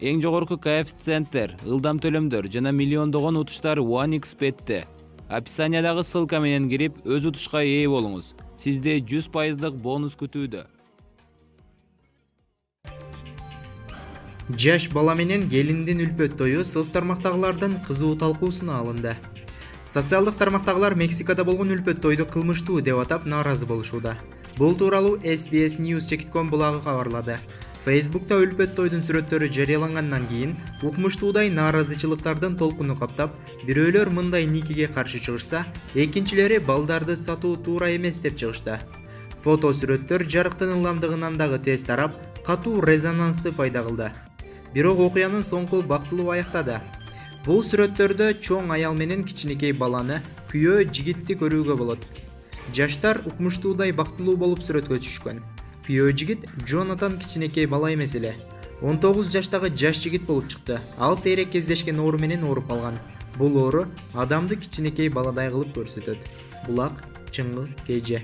Эң жогорку коэффициенттер, ылдам төлөмдөр жана миллиондогон утуштар OneXBet'те. Описаниядагы ссылка менен кирип, өз утушка ээ болуңуз. Сизде 100% бонус күтүүдө. Жаш бала менен келиндин үлпөт тою соц тармактагылардын кызуу талкуусуна алынды. Социалдык тармактагылар Мексикада болгон үлпөт тойду кылмыштуу деп атап нааразы болушууда. Бул тууралуу SBS News Чекиткон булагы кабарлады. Facebook'та үлпөт тойдун сүрөттөрү жарыялангандан кийин укмуштуудай нааразычылыктардын толкуну каптап, бирөөлөр мындай никеге каршы чыгышса, экинчилери балдарды сатуу туура эмес деп чыгышты. Фото сүрөттөр жарыктын ылдамдыгынан дагы тез тарап, катуу резонансты пайда кылды. Бирок окуянын соңку бактылуу аяктады. Бул сүрөттөрдө чоң аял менен кичинекей баланы, күйөө жигитти көрүүгө болот. Жаштар укмуштуудай бактылуу болуп сүрөткө түшкөн. Күйөө жигит Джонатан кичинекей бала эмес эле. 19 жаштагы жаш жигит болуп чыкты. Ал сейрек кездешкен оору менен ооруп калган. Бул оору адамды кичинекей баладай кылып көрсөтөт. Булак, Чыңгы, Кеже.